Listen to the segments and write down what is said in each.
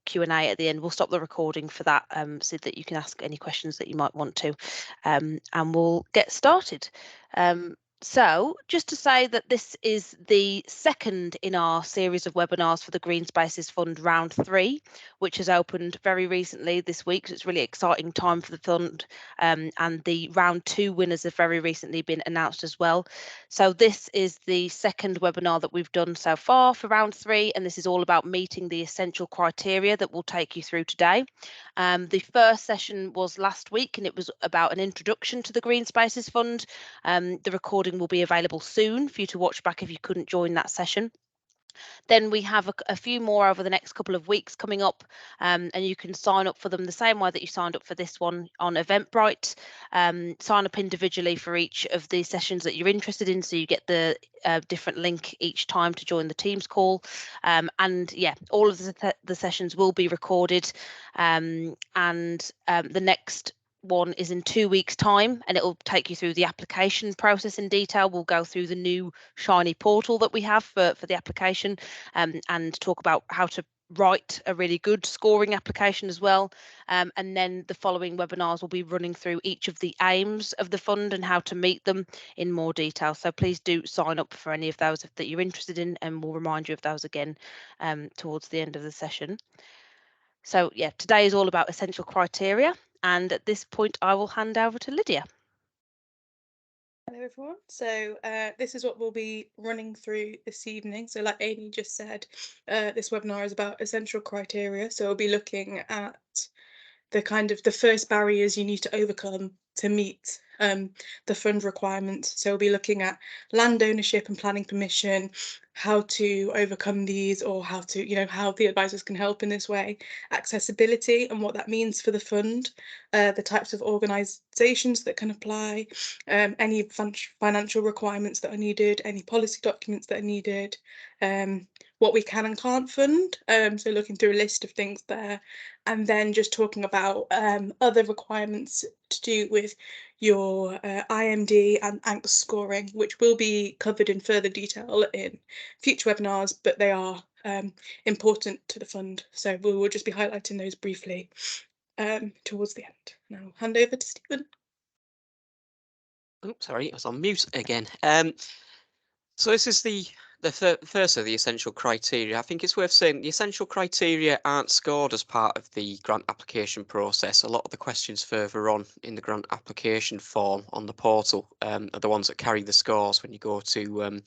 Q&A at the end. We'll stop the recording for that so that you can ask any questions that you might want to, and we'll get started. So just to say that this is the second in our series of webinars for the Green Spaces Fund Round 3, which has opened very recently this week. So it's a really exciting time for the fund, and the Round 2 winners have very recently been announced as well. So this is the second webinar that we've done so far for Round 3, and this is all about meeting the essential criteria that we'll take you through today. The first session was last week, and it was about an introduction to the Green Spaces Fund. The recording will be available soon for you to watch back if you couldn't join that session. Then we have a few more over the next couple of weeks coming up, and you can sign up for them the same way that you signed up for this one on Eventbrite. Sign up individually for each of the sessions that you're interested in, so you get the different link each time to join the Teams call. And yeah, all of the sessions will be recorded, and the next one is in 2 weeks' time, and it will take you through the application process in detail. We'll go through the new shiny portal that we have for the application, and talk about how to write a really good scoring application as well. And then the following webinars will be running through each of the aims of the fund and how to meet them in more detail. So please do sign up for any of those that you're interested in, and we'll remind you of those again towards the end of the session. So yeah, today is all about essential criteria, and at this point I will hand over to Lydia. Hello everyone. So this is what we'll be running through this evening. So like Amy just said, this webinar is about essential criteria. So we'll be looking at the first barriers you need to overcome to meet the fund requirements. So we'll be looking at land ownership and planning permission, how to overcome these, or how to, how the advisors can help in this way, accessibility and what that means for the fund, the types of organisations that can apply, any financial requirements that are needed, any policy documents that are needed, what we can and can't fund, so looking through a list of things there, and then just talking about other requirements to do with your IMD and ANCS scoring, which will be covered in further detail in future webinars, but they are important to the fund. So we will just be highlighting those briefly towards the end. Now I'll hand over to Stephen. Oh, sorry, I was on mute again. So this is the first of the essential criteria. I think it's worth saying the essential criteria aren't scored as part of the grant application process. A lot of the questions further on in the grant application form on the portal are the ones that carry the scores when you go to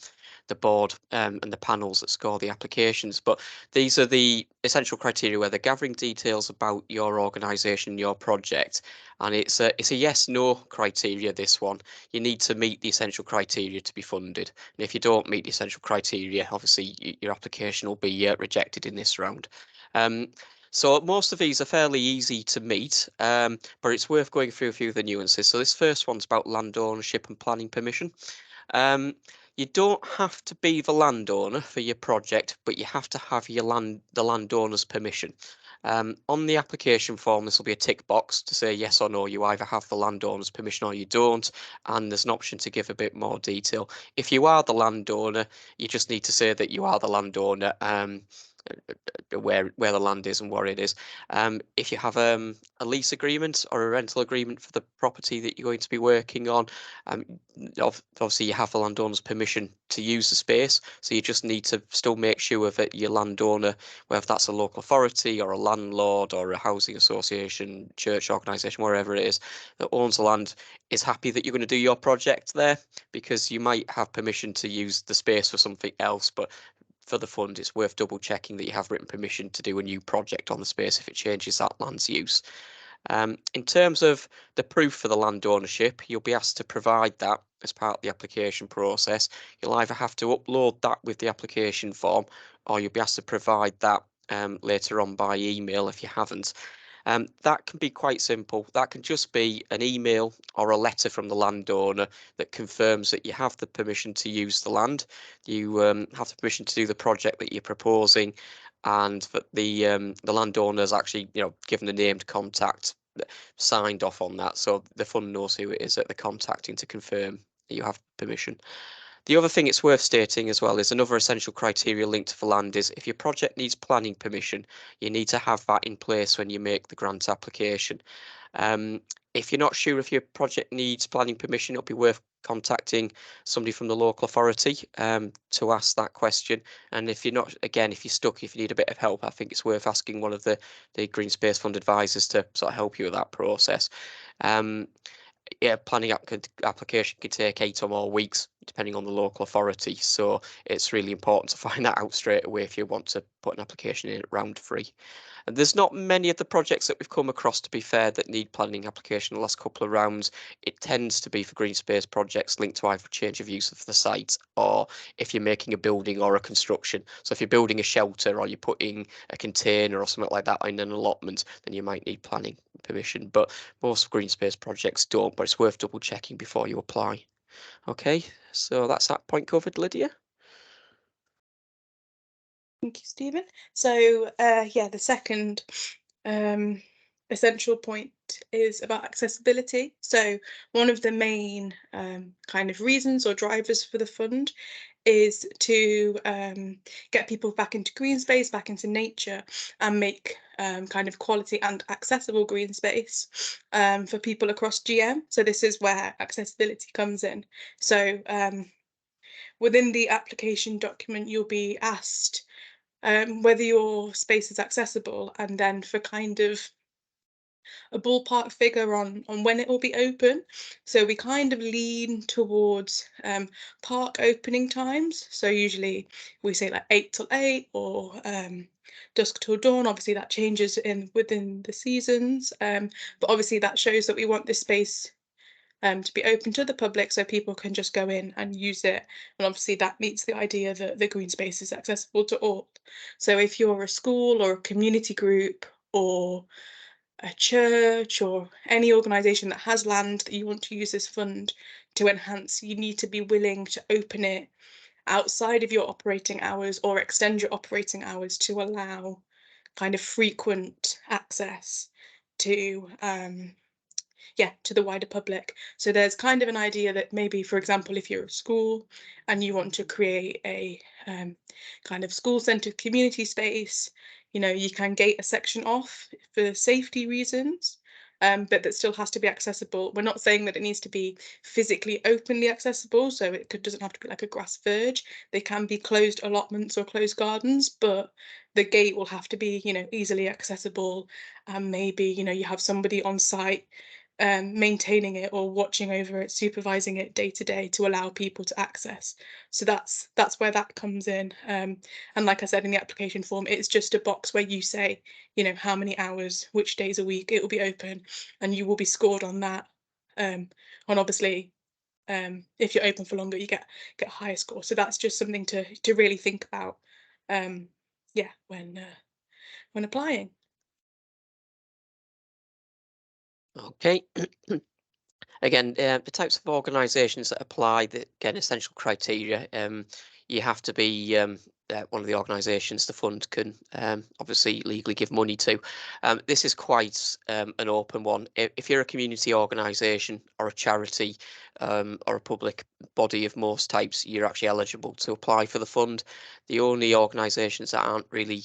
the board and the panels that score the applications. But these are the essential criteria where they're gathering details about your organisation, your project, and it's a yes/no criteria. This one, you need to meet the essential criteria to be funded, and if you don't meet the essential criteria, obviously your application will be rejected in this round. So most of these are fairly easy to meet, but it's worth going through a few of the nuances. So this first one's about land ownership and planning permission. You don't have to be the landowner for your project, but you have to have the landowner's permission. On the application form, this will be a tick box to say yes or no. You either have the landowner's permission or you don't, and there's an option to give a bit more detail. If you are the landowner, you just need to say that you are the landowner, where the land is and what it is. If you have a lease agreement or a rental agreement for the property that you're going to be working on, obviously you have the landowner's permission to use the space, so you just need to still make sure that your landowner, whether that's a local authority or a landlord or a housing association, church organisation, wherever it is that owns the land, is happy that you're going to do your project there, because you might have permission to use the space for something else, but for the fund, it's worth double checking that you have written permission to do a new project on the space if it changes that land's use. In terms of the proof for the land ownership, you'll be asked to provide that as part of the application process. You'll either have to upload that with the application form, or you'll be asked to provide that later on by email if you haven't. That can be quite simple. That can just be an email or a letter from the landowner that confirms that you have the permission to use the land, you have the permission to do the project that you're proposing, and that the landowner's actually, given a named contact, signed off on that, so the fund knows who it is that they're contacting to confirm that you have permission. The other thing it's worth stating as well is another essential criteria linked to the land is if your project needs planning permission, you need to have that in place when you make the grant application. If you're not sure if your project needs planning permission, it'll be worth contacting somebody from the local authority to ask that question. And if you're not, again, if you're stuck, if you need a bit of help, I think it's worth asking one of the Green Space Fund advisors to sort of help you with that process. Yeah, planning application could take 8 or more weeks, depending on the local authority. So it's really important to find that out straight away if you want to put an application in at round 3. And there's not many of the projects that we've come across, to be fair, that need planning application in the last couple of rounds. It tends to be for green space projects linked to either change of use of the site or if you're making a building or a construction. So if you're building a shelter or you're putting a container or something like that in an allotment, then you might need planning permission. But most green space projects don't, but it's worth double checking before you apply. Okay, so that's that point covered, Lydia. Thank you, Stephen. So yeah, the second essential point is about accessibility. So one of the main kind of reasons or drivers for the fund is to get people back into green space, back into nature, and make kind of quality and accessible green space for people across GM. So this is where accessibility comes in. So within the application document, you'll be asked whether your space is accessible, and then for kind of a ballpark figure on when it will be open. So we kind of lean towards park opening times. So usually we say like 8 till 8 or dusk till dawn. Obviously that changes within the seasons, but obviously that shows that we want this space to be open to the public so people can just go in and use it. And obviously that meets the idea that the green space is accessible to all. So if you're a school or a community group or a church or any organisation that has land that you want to use this fund to enhance, you need to be willing to open it outside of your operating hours or extend your operating hours to allow kind of frequent access to to the wider public. So there's kind of an idea that maybe, for example, if you're a school and you want to create a kind of school-centred community space, you know, you can gate a section off for safety reasons, but that still has to be accessible. We're not saying that it needs to be physically openly accessible, so it doesn't have to be like a grass verge. They can be closed allotments or closed gardens, but the gate will have to be, you know, easily accessible, and maybe, you know, you have somebody on site maintaining it or watching over it, supervising it day to day to allow people to access. So that's where that comes in. And like I said in the application form, it's just a box where you say, you know, how many hours, which days a week it will be open, and you will be scored on that. And obviously, if you're open for longer, you get a higher score. So that's just something to really think about. Yeah, when applying. Okay. Again, the types of organisations that apply the essential criteria, you have to be one of the organisations the fund can obviously legally give money to. This is quite an open one. If you're a community organisation or a charity or a public body of most types, you're actually eligible to apply for the fund. The only organisations that aren't really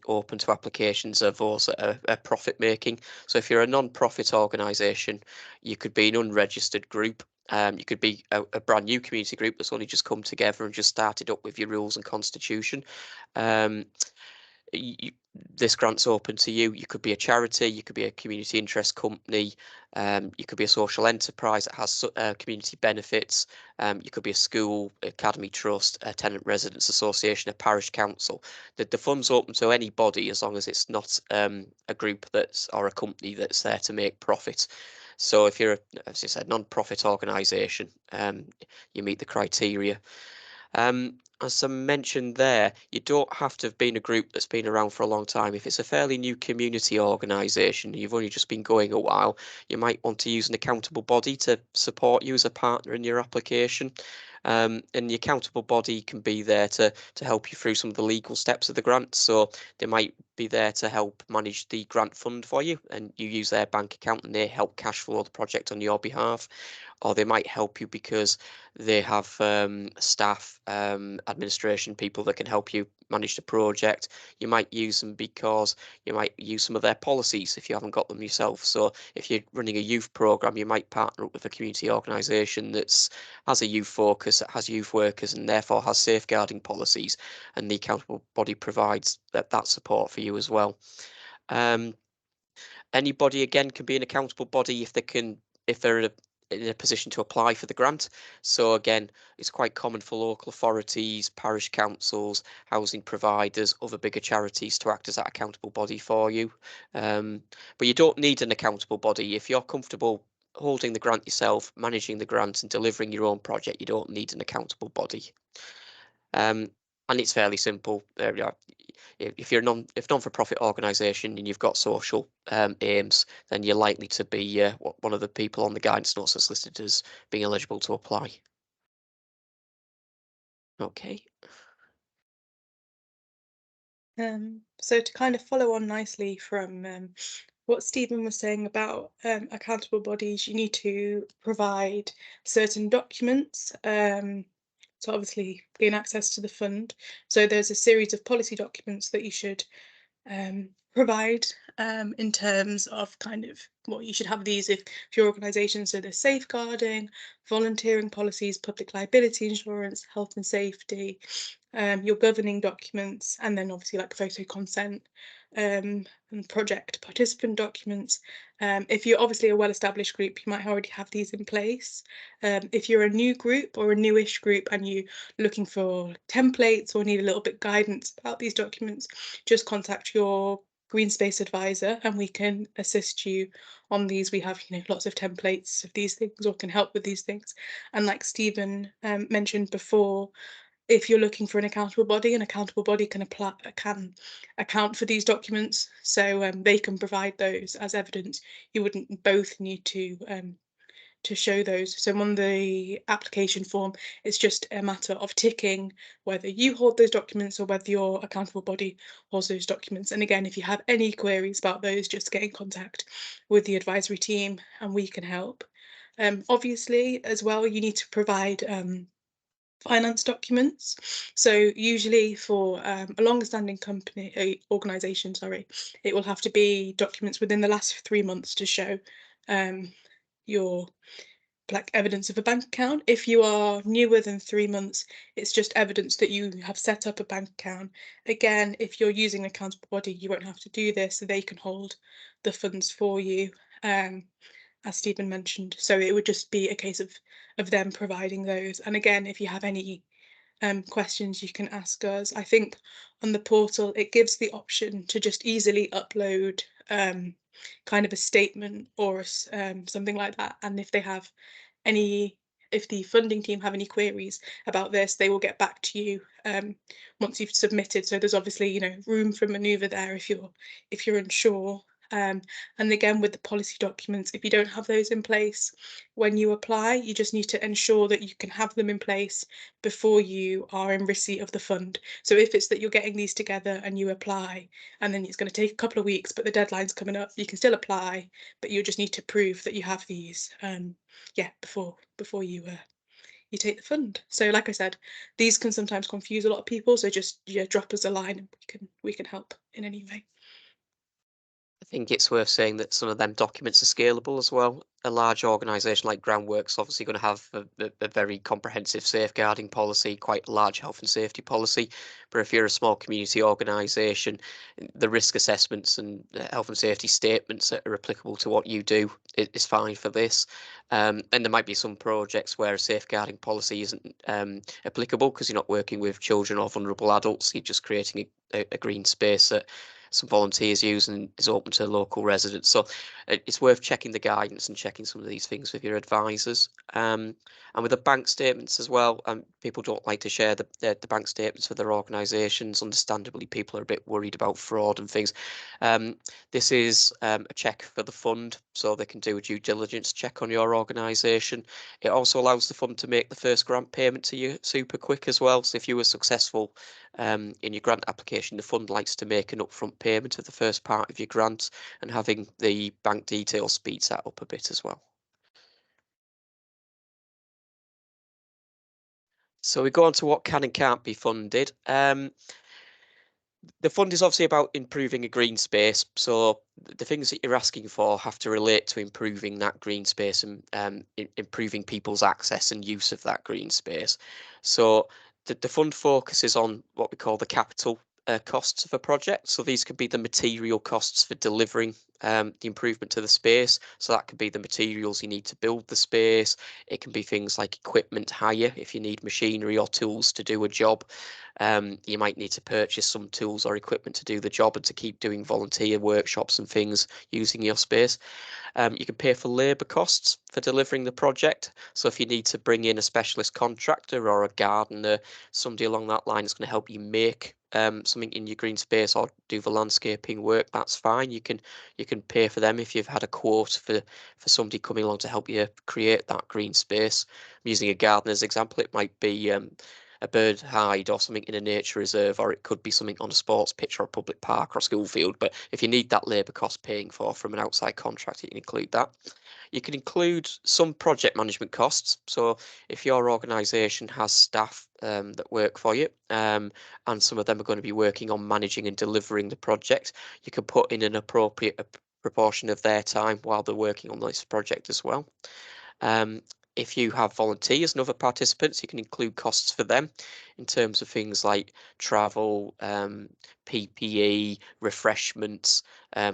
open to applications are those that are profit making. So if you're a non-profit organisation, you could be an unregistered group. You could be a brand new community group that's only just come together and just started up with your rules and constitution. This grant's open to you. You could be a charity, you could be a community interest company, you could be a social enterprise that has community benefits, you could be a school, academy trust, a tenant residents association, a parish council. The fund's open to any body as long as it's not a group or a company that's there to make profit. So if you're, as I said, non-profit organisation, you meet the criteria. As I mentioned there, you don't have to have been a group that's been around for a long time. If it's a fairly new community organisation, you've only just been going a while, you might want to use an accountable body to support you as a partner in your application. And the accountable body can be there to help you through some of the legal steps of the grant. So they might be there to help manage the grant fund for you, and you use their bank account and they help cash flow the project on your behalf. or they might help you because they have staff, administration people that can help you manage the project. You might use them because you might use some of their policies if you haven't got them yourself. So if you're running a youth program, you might partner up with a community organisation that's has a youth focus, that has youth workers, and therefore has safeguarding policies, and the accountable body provides that support for you as well. Anybody again can be an accountable body if they're in a position to apply for the grant. So again, it's quite common for local authorities, parish councils, housing providers, other bigger charities to act as that accountable body for you. But you don't need an accountable body if you're comfortable holding the grant yourself, managing the grant and delivering your own project. You don't need an accountable body. And it's fairly simple. If you're non-for-profit organisation and you've got social aims, then you're likely to be one of the people on the guidance notes that's listed as being eligible to apply. Okay. So to kind of follow on nicely from what Stephen was saying about accountable bodies, you need to provide certain documents to obviously gain access to the fund. So there's a series of policy documents that you should provide in terms of kind of what you should have these if your organisation. So there's safeguarding, volunteering policies, public liability insurance, health and safety, your governing documents, and then obviously like photo consent and project participant documents. If you're obviously a well-established group, you might already have these in place. If you're a new group or a newish group and you're looking for templates or need a little bit guidance about these documents, just contact your green space advisor and we can assist you on these. We have lots of templates of these things or can help with these things. And like Stephen mentioned before, if you're looking for an accountable body, an accountable body can account for these documents, so they can provide those as evidence. You wouldn't both need to show those. So on the application form, it's just a matter of ticking whether you hold those documents or whether your accountable body holds those documents. And again, if you have any queries about those, just get in contact with the advisory team and we can help. Obviously, as well, you need to provide finance documents. So usually for a longer-standing company, organisation, sorry, it will have to be documents within the last 3 months to show your like evidence of a bank account. If you are newer than 3 months, it's just evidence that you have set up a bank account. Again, if you're using an accountable body, you won't have to do this, so they can hold the funds for you, as Stephen mentioned. So it would just be a case of them providing those. And again, if you have any questions, you can ask us. I think on the portal it gives the option to just easily upload kind of a statement or something like that, and if the funding team have any queries about this, they will get back to you once you've submitted. So there's obviously room for manoeuvre there if you're unsure. And again, with the policy documents, if you don't have those in place when you apply, you just need to ensure that you can have them in place before you are in receipt of the fund. So if it's that you're getting these together and you apply and then it's going to take a couple of weeks, but the deadline's coming up, you can still apply, but you just need to prove that you have these before you take the fund. So like I said, these can sometimes confuse a lot of people, so just drop us a line and we can help in any way. I think it's worth saying that some of them documents are scalable as well. A large organisation like Groundworks obviously going to have a very comprehensive safeguarding policy, quite a large health and safety policy. But if you're a small community organisation, the risk assessments and health and safety statements that are applicable to what you do is fine for this. And there might be some projects where a safeguarding policy isn't applicable because you're not working with children or vulnerable adults. You're just creating a green space that some volunteers use and is open to local residents. So it's worth checking the guidance and checking some of these things with your advisors. And with the bank statements as well, people don't like to share the bank statements for their organisations. Understandably, people are a bit worried about fraud and things. This is a check for the fund, so they can do a due diligence check on your organisation. It also allows the fund to make the first grant payment to you super quick as well. So if you were successful in your grant application, the fund likes to make an upfront payment of the first part of your grant, and having the bank details speeds that up a bit as well. So we go on to what can and can't be funded. The fund is obviously about improving a green space, so the things that you're asking for have to relate to improving that green space and improving people's access and use of that green space. So the fund focuses on what we call the capital costs of a project. So these could be the material costs for delivering the improvement to the space. So that could be the materials you need to build the space. It can be things like equipment hire if you need machinery or tools to do a job. You might need to purchase some tools or equipment to do the job and to keep doing volunteer workshops and things using your space. You can pay for labour costs for delivering the project. So if you need to bring in a specialist contractor or a gardener, somebody along that line is going to help you make something in your green space or do the landscaping work, that's fine. You can pay for them if you've had a quote for somebody coming along to help you create that green space. I'm using a gardener's example. It might be a bird hide or something in a nature reserve, or it could be something on a sports pitch or a public park or a school field. But if you need that labour cost paying for from an outside contractor, you can include that. You can include some project management costs. So if your organisation has staff that work for you, and some of them are going to be working on managing and delivering the project, you can put in an appropriate proportion of their time while they're working on this project as well. If you have volunteers and other participants, you can include costs for them in terms of things like travel, PPE, refreshments,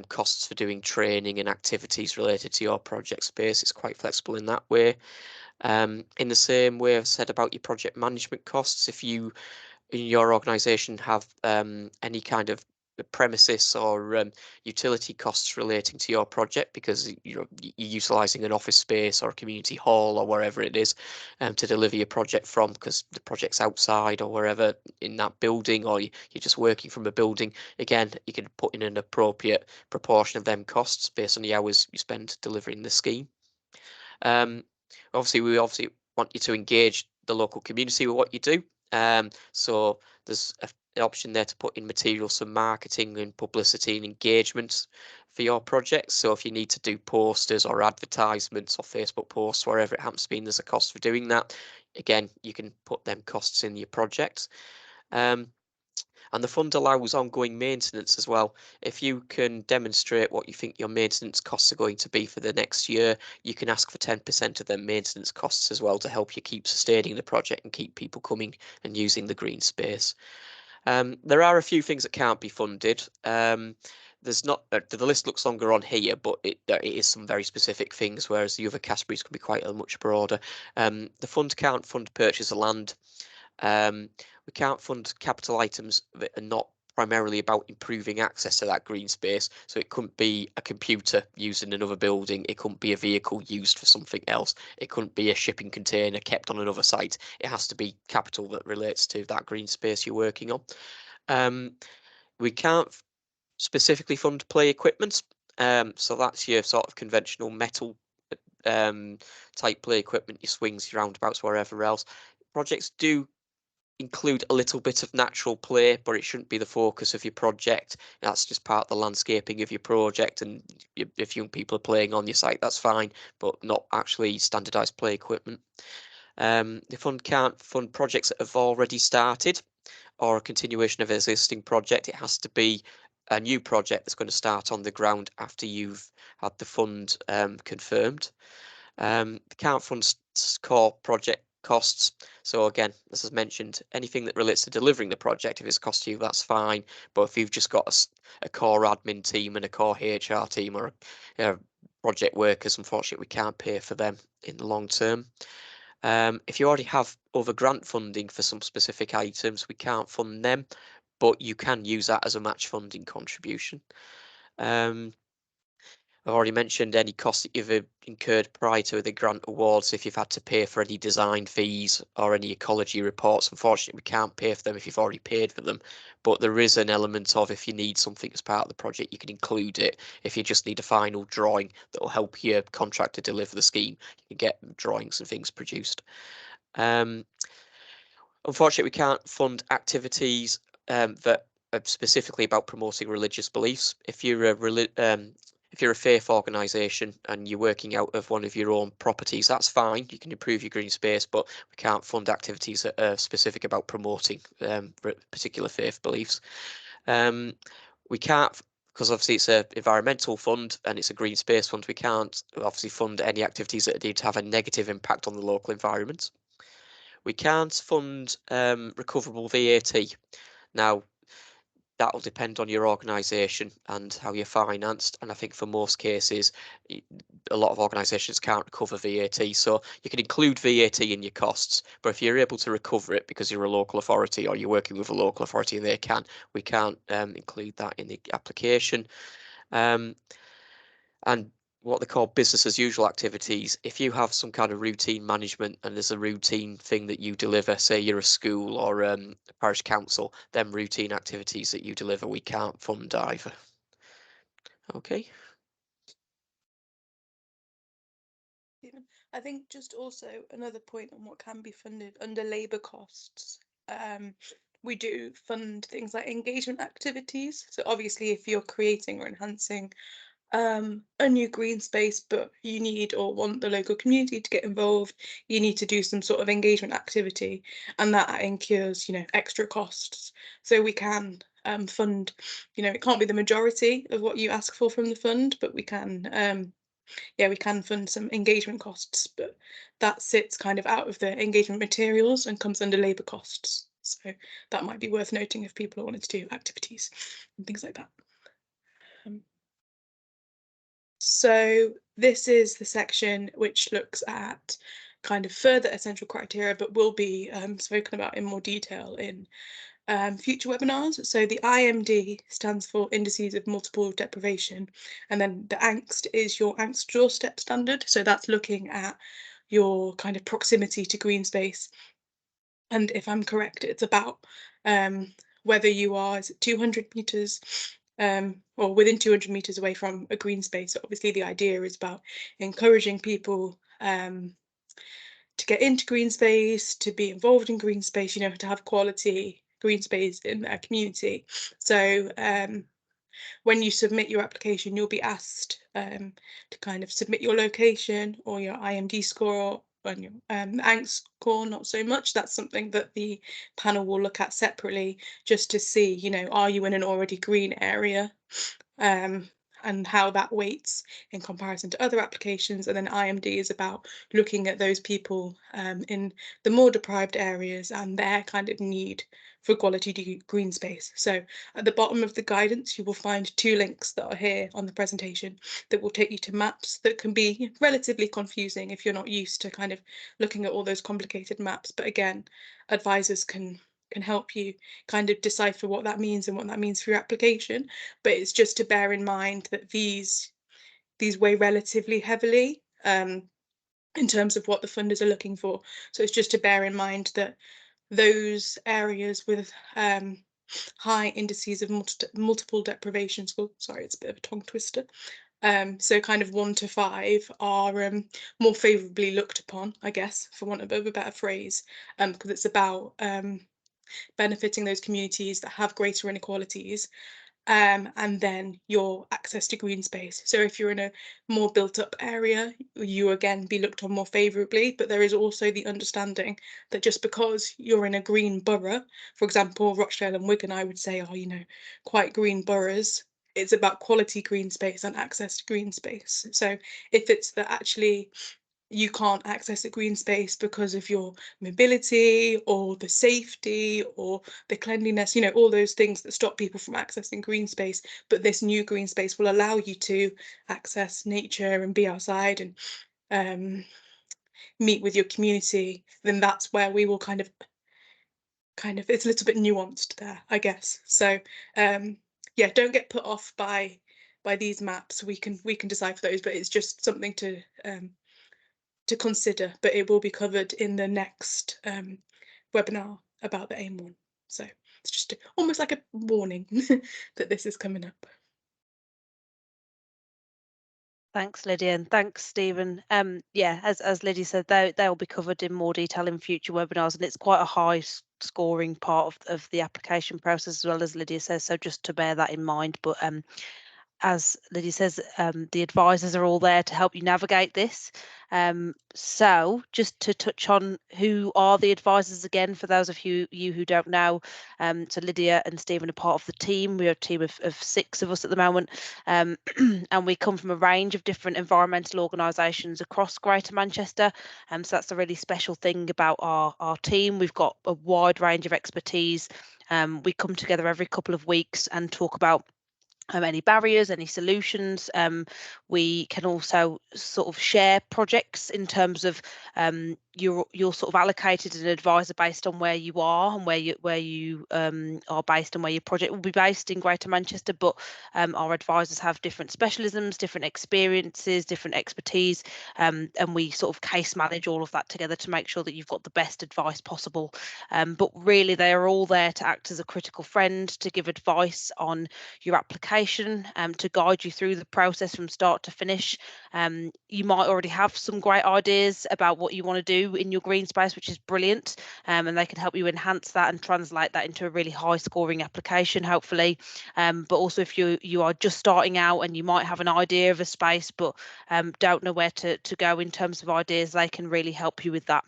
costs for doing training and activities related to your project space. It's quite flexible in that way. In the same way I've said about your project management costs, if you in your organisation have any kind of premises or utility costs relating to your project because you're utilising an office space or a community hall or wherever it is to deliver your project from, because the project's outside or wherever in that building, or you're just working from a building, again, you can put in an appropriate proportion of them costs based on the hours you spend delivering the scheme. Obviously, we want you to engage the local community with what you do. So there's an option there to put in materials for marketing and publicity and engagement for your projects. So if you need to do posters or advertisements or Facebook posts, wherever it happens to be, and there's a cost for doing that. Again, you can put them costs in your projects. And the fund allows ongoing maintenance as well. If you can demonstrate what you think your maintenance costs are going to be for the next year, you can ask for 10% of their maintenance costs as well to help you keep sustaining the project and keep people coming and using the green space. There are a few things that can't be funded. There's not the list looks longer on here, but it is some very specific things, whereas the other categories can be quite much broader. The fund can't fund purchase of land. We can't fund capital items that are not primarily about improving access to that green space. So it couldn't be a computer used in another building. It couldn't be a vehicle used for something else. It couldn't be a shipping container kept on another site. It has to be capital that relates to that green space you're working on. We can't specifically fund play equipment. So that's your sort of conventional metal type play equipment, your swings, your roundabouts, wherever else. Projects do include a little bit of natural play, but it shouldn't be the focus of your project. That's just part of the landscaping of your project, and if young people are playing on your site, that's fine, but not actually standardized play equipment. The fund can't fund projects that have already started or a continuation of an existing project. It has to be a new project that's going to start on the ground after you've had the fund confirmed. They can't fund core project costs. So again, as I mentioned, anything that relates to delivering the project, if it's cost you, that's fine. But if you've just got a core admin team and a core HR team or project workers, unfortunately, we can't pay for them in the long term. If you already have other grant funding for some specific items, we can't fund them, but you can use that as a match funding contribution. I've already mentioned any costs that you've incurred prior to the grant awards. If you've had to pay for any design fees or any ecology reports, unfortunately, we can't pay for them if you've already paid for them. But there is an element of, if you need something as part of the project, you can include it. If you just need a final drawing that will help your contractor deliver the scheme, you can get drawings and things produced. Unfortunately, we can't fund activities that are specifically about promoting religious beliefs. If you're If you're a faith organisation and you're working out of one of your own properties, that's fine. You can improve your green space, but we can't fund activities that are specific about promoting particular faith beliefs. We can't, because obviously it's an environmental fund and it's a green space fund, we can't obviously fund any activities that need to have a negative impact on the local environment. We can't fund recoverable VAT. Now, that'll depend on your organisation and how you're financed. And I think for most cases, a lot of organisations can't recover VAT. So you can include VAT in your costs, but if you're able to recover it because you're a local authority or you're working with a local authority and they can, we can't include that in the application. And what they call business as usual activities, if you have some kind of routine management and there's a routine thing that you deliver, say you're a school or a parish council, then routine activities that you deliver, we can't fund either. Okay. I think just also another point on what can be funded under labour costs. We do fund things like engagement activities. So obviously if you're creating or enhancing a new green space, but you need or want the local community to get involved, you need to do some sort of engagement activity, and that incurs, you know, extra costs. So we can fund, you know, it can't be the majority of what you ask for from the fund, but we can yeah, we can fund some engagement costs, but that sits kind of out of the engagement materials and comes under labour costs. So that might be worth noting if people wanted to do activities and things like that. So this is the section which looks at kind of further essential criteria, but will be spoken about in more detail in future webinars. So the IMD stands for Indices of Multiple Deprivation, and then the ANGST is your ANGST doorstep standard. So that's looking at your kind of proximity to green space. And if I'm correct, it's about whether you are 200 meters or within 200 meters away from a green space. So obviously the idea is about encouraging people to get into green space, to be involved in green space, you know, to have quality green space in their community. So when you submit your application, you'll be asked to kind of submit your location or your IMD score and your ANGST score, not so much. That's something that the panel will look at separately just to see, you know, are you in an already green area? And how that weights in comparison to other applications. And then IMD is about looking at those people in the more deprived areas and their kind of need for quality green space. So at the bottom of the guidance, you will find 2 links that are here on the presentation that will take you to maps that can be relatively confusing if you're not used to kind of looking at all those complicated maps. But again, advisors can help you kind of decipher what that means and what that means for your application. But it's just to bear in mind that these weigh relatively heavily in terms of what the funders are looking for. So it's just to bear in mind that those areas with high indices of multiple deprivation score, sorry, it's a bit of a tongue twister. So kind of 1 to 5 are more favourably looked upon, I guess, for want of a better phrase, because it's about benefiting those communities that have greater inequalities, and then your access to green space. So if you're in a more built up area, you again be looked on more favourably, but there is also the understanding that just because you're in a green borough, for example, Rochdale and Wigan, I would say are, you know, quite green boroughs, it's about quality green space and access to green space. So if it's that actually you can't access a green space because of your mobility or the safety or the cleanliness, you know, all those things that stop people from accessing green space, but this new green space will allow you to access nature and be outside and meet with your community, then that's where we will kind of it's a little bit nuanced there, I guess. So yeah, don't get put off by these maps. We can decipher those, but it's just something to consider, but it will be covered in the next webinar about the AIM1. So it's just almost like a warning that this is coming up. Thanks, Lydia, and thanks, Stephen. Yeah, as Lydia said, they'll be covered in more detail in future webinars, and it's quite a high scoring part of the application process, as well as Lydia says, so just to bear that in mind. But as Lydia says, the advisors are all there to help you navigate this. So just to touch on who are the advisors again, for those of you who don't know, so Lydia and Stephen are part of the team. We're a team of 6 of us at the moment, and we come from a range of different environmental organisations across Greater Manchester. So that's a really special thing about our team. We've got a wide range of expertise. We come together every couple of weeks and talk about any barriers, any solutions. We can also sort of share projects in terms of you're sort of allocated an advisor based on where you are and where you are based and where your project will be based in Greater Manchester. But our advisors have different specialisms, different experiences, different expertise, and we sort of case manage all of that together to make sure that you've got the best advice possible. But really, they are all there to act as a critical friend, to give advice on your application, to guide you through the process from start to finish. You might already have some great ideas about what you want to do in your green space, which is brilliant, and they can help you enhance that and translate that into a really high scoring application, hopefully. But also, if you are just starting out and you might have an idea of a space but don't know where to go in terms of ideas, they can really help you with that.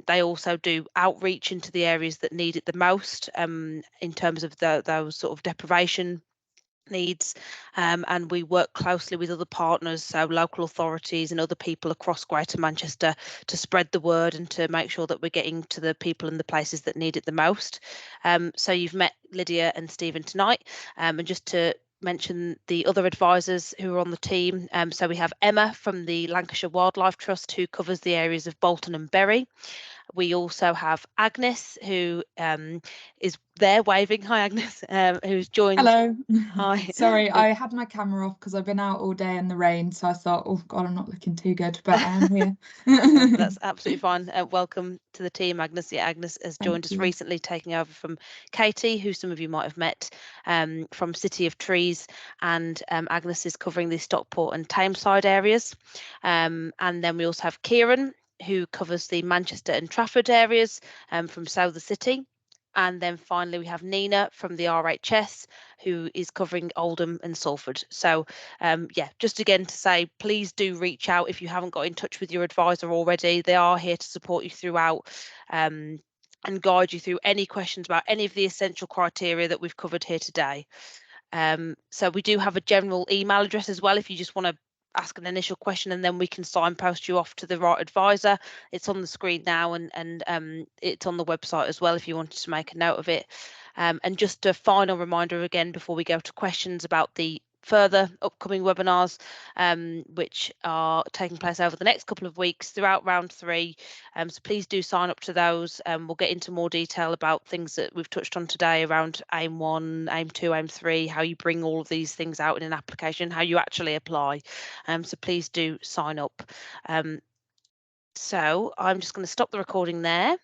They also do outreach into the areas that need it the most, in terms of those sort of deprivation needs, and we work closely with other partners, so local authorities and other people across Greater Manchester, to spread the word and to make sure that we're getting to the people and the places that need it the most. So you've met Lydia and Stephen tonight, and just to mention the other advisors who are on the team. So we have Emma from the Lancashire Wildlife Trust, who covers the areas of Bolton and Bury. We also have Agnes, who is there waving. Hi, Agnes, who's joined. Hello. Hi. Sorry, I had my camera off because I've been out all day in the rain, so I thought, oh God, I'm not looking too good, but I am here. That's absolutely fine. Welcome to the team, Agnes. Yeah, Agnes has joined us recently, taking over from Katie, who some of you might have met from City of Trees, and Agnes is covering the Stockport and Tameside areas. And then we also have Kieran, who covers the Manchester and Trafford areas from South City. And then finally, we have Nina from the RHS, who is covering Oldham and Salford. So yeah, just again to say, please do reach out if you haven't got in touch with your advisor already. They are here to support you throughout and guide you through any questions about any of the essential criteria that we've covered here today. So we do have a general email address as well if you just want to ask an initial question, and then we can signpost you off to the right advisor. It's on the screen now, and it's on the website as well if you wanted to make a note of it. And just a final reminder again before we go to questions about the further upcoming webinars, which are taking place over the next couple of weeks throughout round 3. So please do sign up to those. We'll get into more detail about things that we've touched on today around AIM 1, AIM 2, AIM 3, how you bring all of these things out in an application, how you actually apply. So please do sign up. So I'm just going to stop the recording there.